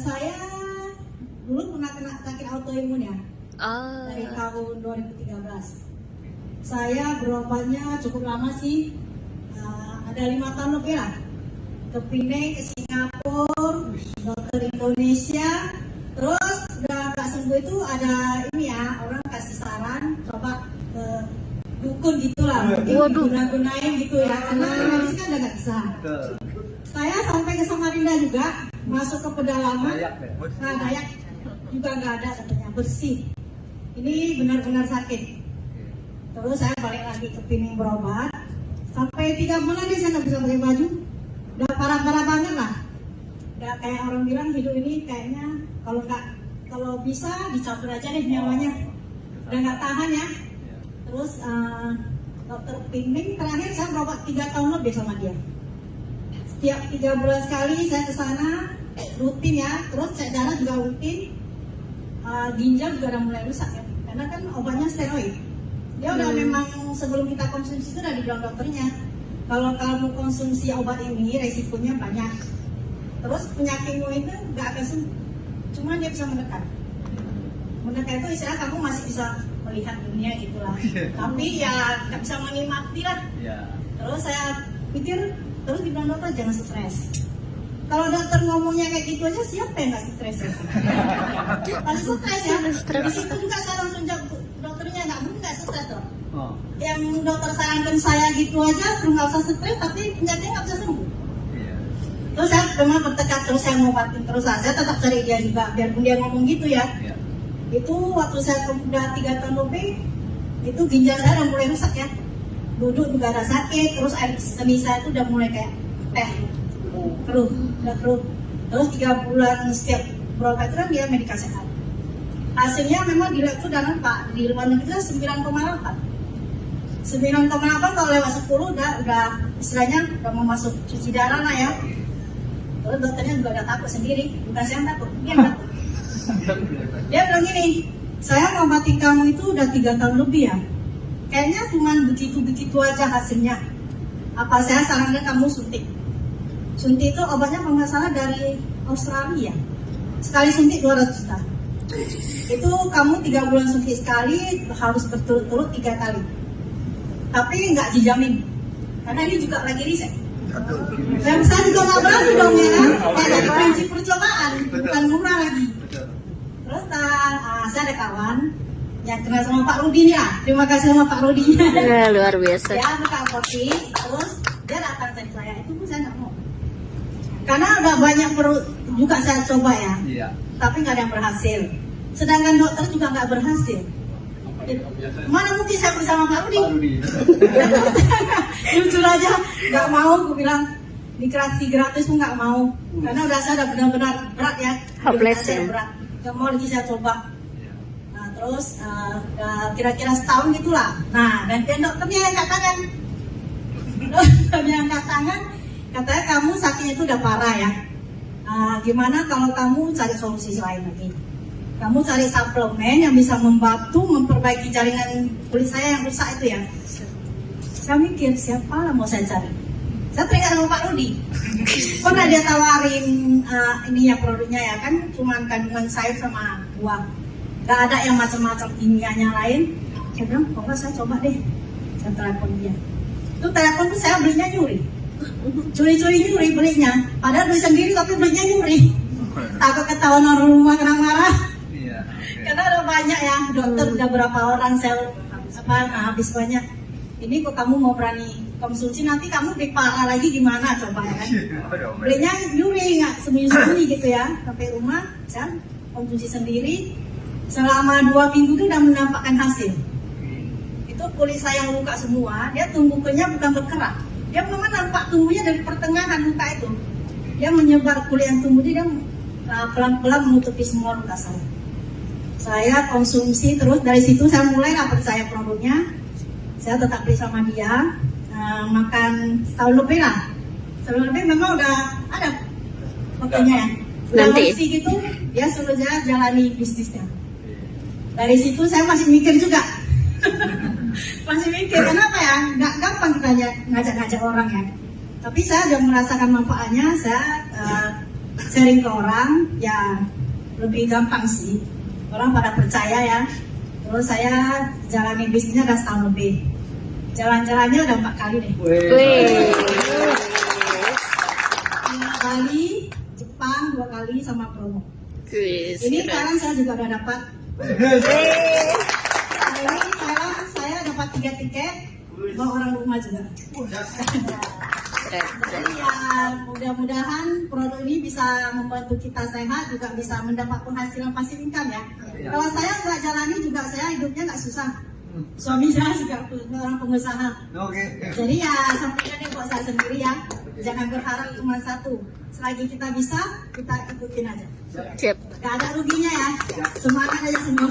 Saya dulu pernah kena sakit autoimun ya, dari tahun 2013. Saya berobatnya cukup lama sih, ada 5 tahun lebih lah. Ke Penang, ke Singapura, dokter Indonesia. Terus udah gak sembuh itu ada ini ya, orang kasih saran coba ke dukun gitulah, guna-gunain gitu ya, karena medis kan udah gak bisa. Saya sampai ke Samarinda juga, masuk ke pedalaman, nah Dayak juga nggak ada katanya, bersih. Ini benar-benar sakit. Terus saya balik lagi ke Penang berobat, sampai 3 bulan dia saya nggak bisa pakai baju, udah parah-parah banget lah. Udah kayak orang bilang hidup ini kayaknya kalau bisa dicabut aja deh nyawanya, udah nggak tahan ya. Terus dokter Penang terakhir saya berobat 3 tahun lebih sama dia. Setiap 3 bulan sekali saya ke sana rutin ya, terus cek darah juga rutin. Ginjal juga udah mulai rusak ya, karena kan obatnya steroid. Dia udah memang sebelum kita konsumsi itu udah dibilang dokternya, kalau kamu konsumsi obat ini resikonya banyak. Terus penyakitmu itu nggak akan sembuh, cuma dia bisa menekan. Menekan itu istilah kamu masih bisa melihat dunia gitulah, tapi ya nggak bisa menikmati lah. Terus saya pikir, terus dibilang dokter jangan stres. Kalau dokter ngomongnya kayak gitu aja, siapa yang nggak stres ya? Pasti stres ya. Di situ juga saya langsung jawab dokternya, nggak mungkin nggak stres dong. Yang dokter sarankan saya gitu aja, suruh nggak usah stres, tapi penyakitnya nggak bisa sembuh. Terus saya memang bertekad, terus saya ngobatin terus. Saya tetap cari dia juga, biarpun dia ngomong gitu ya. Itu waktu saya udah 3 tahun lebih, itu ginjal saya udah mulai rusak ya. Duduk juga ada sakit, terus air seni saya itu udah mulai kayak keruh. Terus 3 bulan setiap berobat itu kan dia medikasi sehat. Hasilnya memang di lab itu udah nampak, di luar negeri itu 9,8. 9,8 kalau lewat 10 udah istilahnya udah mau masuk cuci darah lah ya. Terus dokternya juga udah takut sendiri, bukan saya yang takut, dia yang takut. Dia bilang gini, saya ngobatin kamu itu udah 3 tahun lebih ya, kayaknya cuma begitu-begitu aja hasilnya. Apa saya sarankan kamu suntik? Suntik itu obatnya kalau nggak salah dari Australia. Sekali suntik 200 juta. Itu kamu 3 bulan suntik sekali, harus berturut-turut 3 kali. Tapi nggak dijamin, karena ini juga lagi riset. Dan saya juga nggak berani dong ya kan, kayak prinsip percobaan, bukan murah lagi. Terus saya ada kawan yang kenal sama Pak Rudi nih lah. Terima kasih sama Pak Rudi. Luar biasa. Dia buka apotik, terus dia datang cari saya. Itu pun saya nggak mau, karena udah banyak juga saya coba ya, tapi nggak ada yang berhasil. Sedangkan dokter juga nggak berhasil. Mana mungkin saya bersama Pak Rudi? Jujur aja nggak mau, aku bilang dikasih gratis pun nggak mau, karena saya udah benar-benar berat ya. Hopeless ya. Berat. Nggak mau lagi saya coba. Nah terus kira-kira setahun gitulah. Nah dan dokternya yang angkat tangan. Dokternya yang angkat tangan, katanya kamu sakitnya itu udah parah ya. Gimana kalau kamu cari solusi lain lagi? Kamu cari suplemen yang bisa membantu memperbaiki jaringan kulit saya yang rusak itu ya. Saya mikir, siapa lah mau saya cari? Saya teringat sama Pak Rudi. Pernah dia tawarin ini ya produknya ya kan, cuma kandungan sayur sama buah. Gak ada yang macam-macam kimianya lain. Saya bilang, kok nggak saya coba deh. Saya telepon dia. Itu telepon tuh saya belinya nyuri. Curi-curi nyuri belinya. Padahal beli sendiri tapi belinya nyuri. Takut ketahuan orang rumah kena marah. Karena ada banyak ya, dokter udah berapa orang saya habis banyak. Ini kok kamu mau berani konsumsi, nanti kamu lebih parah lagi gimana coba ya kan? Belinya nyuri, nggak sembunyi-sembunyi gitu ya. Sampai rumah saya konsumsi sendiri. Selama 2 minggu itu udah menampakkan hasil. Itu kulit saya yang luka semua, dia tumbuhnya bukan bergerak. Dia memang nampak tumbuhnya dari pertengahan luka itu. Dia menyebar kulit yang tumbuh, dia pelan-pelan menutupi semua luka saya. Saya konsumsi terus, dari situ saya mulai percaya produknya. Saya tetap beli sama dia, makan setahun lebih lah. Setahun lebih memang udah ada fotonya ya. Udah bersih gitu, dia suruh saya jalani bisnisnya. Dari situ saya masih mikir juga. Masih mikir, kenapa ya? Nggak gampang kita ngajak-ngajak orang ya. Tapi saya udah merasakan manfaatnya, saya sharing ke orang ya lebih gampang sih. Orang pada percaya ya. Terus saya jalani bisnisnya udah setahun lebih. Jalan-jalannya udah 4 kali deh. Wih. Bali, Jepang 2 kali sama promo. Wih, Ini keren. sekarang saya juga udah dapat. Wih. Ini sekarang saya dapat 3 tiket bawa orang rumah juga. Keren, keren. Jadi ya mudah-mudahan produk ini bisa membantu kita sehat, juga bisa mendapat penghasilan pasif income ya. Kalau saya nggak jalani juga saya hidupnya nggak susah. Suami saya juga orang pengusaha. Jadi ya sampaikan nih buat saya sendiri ya. Jangan berharap cuma satu. Selagi kita bisa, kita ikutin aja. Siap. Gak ada ruginya ya. Semangat aja semua.